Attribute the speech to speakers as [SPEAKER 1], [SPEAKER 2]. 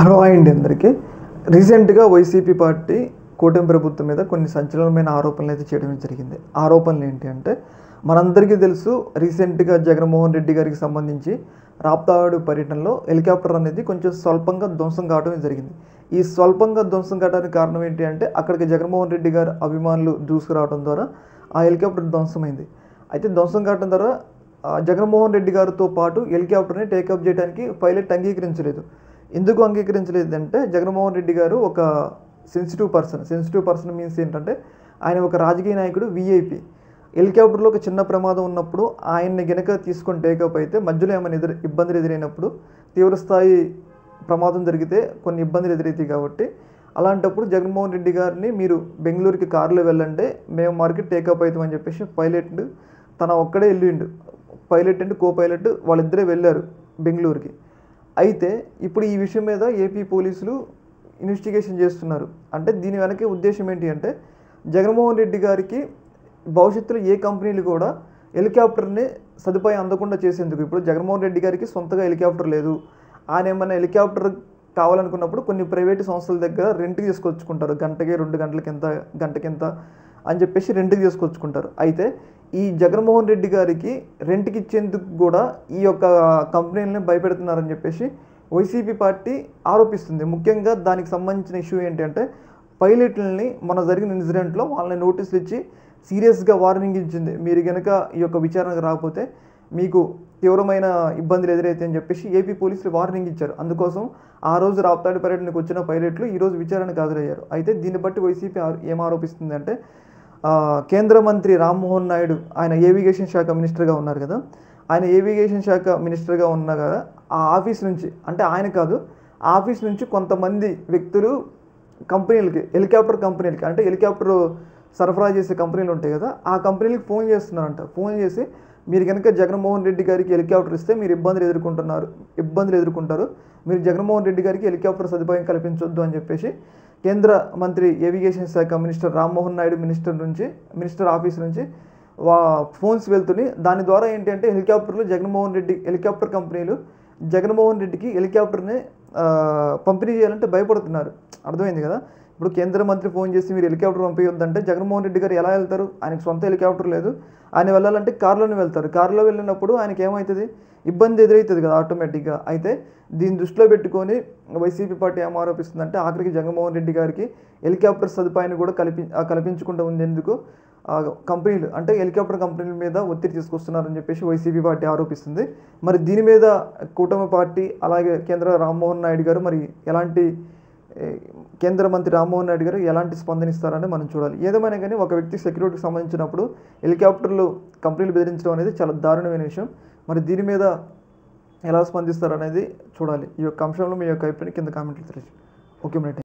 [SPEAKER 1] Hello అండి అందరికీ. రీసెంట్గా వైసీపీ పార్టీ కూటమి ప్రభుత్వం మీద కొన్ని సంచలనమైన ఆరోపణలు అయితే చేయడం జరిగింది. ఆరోపణలు ఏంటి అంటే, మనందరికీ తెలుసు, రీసెంట్గా జగన్మోహన్ రెడ్డి గారికి సంబంధించి రాప్తాడు పర్యటనలో హెలికాప్టర్ అనేది కొంచెం స్వల్పంగా ధ్వంసం కావడం జరిగింది. ఈ స్వల్పంగా ధ్వంసం కావడానికి కారణం ఏంటి అంటే, అక్కడికి జగన్మోహన్ రెడ్డి గారు అభిమానులు దూసుకురావడం ద్వారా ఆ హెలికాప్టర్ ధ్వంసమైంది. అయితే ధ్వంసం కావడం ద్వారా జగన్మోహన్ రెడ్డి గారితో పాటు హెలికాప్టర్ని టేకప్ చేయడానికి పైలట్ అంగీకరించలేదు. ఎందుకు అంగీకరించలేదంటే, జగన్మోహన్ రెడ్డి గారు ఒక సెన్సిటివ్ పర్సన్ మీన్స్ ఏంటంటే, ఆయన ఒక రాజకీయ నాయకుడు, వీఐపీ. హెలికాప్టర్లో ఒక చిన్న ప్రమాదం ఉన్నప్పుడు ఆయన్ని గనక తీసుకొని టేకప్ అయితే మధ్యలో ఏమైనా ఇబ్బందులు ఎదురైనప్పుడు, తీవ్రస్థాయి ప్రమాదం జరిగితే కొన్ని ఇబ్బందులు ఎదురవుతాయి. కాబట్టి అలాంటప్పుడు జగన్మోహన్ రెడ్డి గారిని మీరు బెంగళూరుకి కారులో వెళ్ళండి, మేము మార్కెట్ టేకప్ అవుతామని చెప్పేసి పైలట్ తన ఒక్కడే వెళ్ళిండు. పైలట్ అండ్ కో పైలట్ వాళ్ళిద్దరే వెళ్ళారు బెంగళూరుకి. అయితే ఇప్పుడు ఈ విషయం మీద ఏపీ పోలీసులు ఇన్వెస్టిగేషన్ చేస్తున్నారు. అంటే దీని వెనక ఉద్దేశం ఏంటి అంటే, జగన్మోహన్ రెడ్డి గారికి భవిష్యత్తులో ఏ కంపెనీలు కూడా హెలికాప్టర్ని సదుపాయం అందకుండా చేసేందుకు, ఇప్పుడు జగన్మోహన్ రెడ్డి గారికి సొంతగా హెలికాప్టర్ లేదు, ఆయన ఏమైనా హెలికాప్టర్ కావాలనుకున్నప్పుడు కొన్ని ప్రైవేటు సంస్థల దగ్గర రెంట్కి తీసుకొచ్చుకుంటారు. గంటకి 2 గంటలకింత, గంటకింత అని చెప్పేసి రెంట్కి తీసుకొచ్చుకుంటారు. అయితే ఈ జగన్మోహన్ రెడ్డి గారికి రెంట్కి ఇచ్చేందుకు కూడా ఈ యొక్క కంపెనీలని భయపెడుతున్నారని చెప్పేసి వైసీపీ పార్టీ ఆరోపిస్తుంది. ముఖ్యంగా దానికి సంబంధించిన ఇష్యూ ఏంటంటే, పైలట్లని మన జరిగిన ఇన్సిడెంట్లో వాళ్ళని నోటీసులు ఇచ్చి సీరియస్గా వార్నింగ్ ఇచ్చింది. మీరు కనుక ఈ యొక్క విచారణకు రాకపోతే మీకు తీవ్రమైన ఇబ్బందులు ఎదురైతే అని చెప్పేసి ఏపీ పోలీసులు వార్నింగ్ ఇచ్చారు. అందుకోసం ఆ రోజు రాప్తాడు పర్యటనకు వచ్చిన పైలట్లు ఈరోజు విచారణకు హాజరయ్యారు. అయితే దీన్ని బట్టి వైసీపీ ఏం ఆరోపిస్తుంది అంటే, కేంద్ర మంత్రి రామ్మోహన్ నాయుడు, ఆయన ఏవిగేషన్ శాఖ మినిస్టర్గా ఉన్నారు కదా, ఆయన ఏవిగేషన్ శాఖ మినిస్టర్గా ఉన్నా కదా, ఆ ఆఫీస్ నుంచి, అంటే ఆయన కాదు, ఆ ఆఫీస్ నుంచి కొంతమంది వ్యక్తులు కంపెనీలకి, హెలికాప్టర్ కంపెనీలకి, అంటే హెలికాప్టర్ సరఫరా చేసే కంపెనీలు ఉంటాయి కదా, ఆ కంపెనీలకి ఫోన్ చేస్తున్నారంట. ఫోన్ చేసి మీరు కనుక జగన్మోహన్ రెడ్డి గారికి హెలికాప్టర్ ఇస్తే మీరు ఇబ్బందులు ఎదుర్కొంటారు, మీరు జగన్మోహన్ రెడ్డి గారికి హెలికాప్టర్ సదుపాయం కల్పించొద్దు అని చెప్పేసి కేంద్ర మంత్రి ఏవిగేషన్ శాఖ minister Rammohan Naidu minister office నుంచి ఫోన్స్ వెళ్తున్నాయి. దాని ద్వారా ఏంటి అంటే, హెలికాప్టర్ కంపెనీలు జగన్మోహన్ రెడ్డికి హెలికాప్టర్ని పంపిణీ చేయాలంటే భయపడుతున్నారు. అర్థమైంది కదా. ఇప్పుడు కేంద్ర మంత్రి ఫోన్ చేసి మీరు హెలికాప్టర్ పంపించొద్దంటే జగన్మోహన్ రెడ్డి గారు ఎలా వెళ్తారు? ఆయనకు సొంత హెలికాప్టర్ లేదు. ఆయన వెళ్ళాలంటే కారులోనే వెళ్తారు. కారులో వెళ్ళినప్పుడు ఆయనకి ఏమవుతుంది? ఇబ్బంది ఎదురవుతుంది కదా ఆటోమేటిక్గా. అయితే దీన్ని దృష్టిలో పెట్టుకొని వైసీపీ పార్టీ ఏం ఆరోపిస్తుందంటే, ఆఖరికి జగన్మోహన్ రెడ్డి గారికి హెలికాప్టర్ సదుపాయాన్ని కూడా కల్పించకుండా ఉండేందుకు కంపెనీలు, అంటే హెలికాప్టర్ కంపెనీల మీద ఒత్తిడి తీసుకొస్తున్నారని చెప్పేసి వైసీపీ పార్టీ ఆరోపిస్తుంది. మరి దీని మీద కూటమి పార్టీ అలాగే కేంద్ర మంత్రి రామ్మోహన్ నాయుడు గారు ఎలాంటి స్పందనిస్తారని మనం చూడాలి. ఏదేమైనా కానీ ఒక వ్యక్తి సెక్యూరిటీకి సంబంధించినప్పుడు హెలికాప్టర్లు కంపెనీలు బెదిరించడం అనేది చాలా దారుణమైన విషయం. మరి దీని మీద ఎలా స్పందిస్తారనేది చూడాలి. ఈ యొక్క అంశంలో మీ యొక్క అభిప్రాయం కింద కామెంట్లు తెలియజేయండి. ఓకే.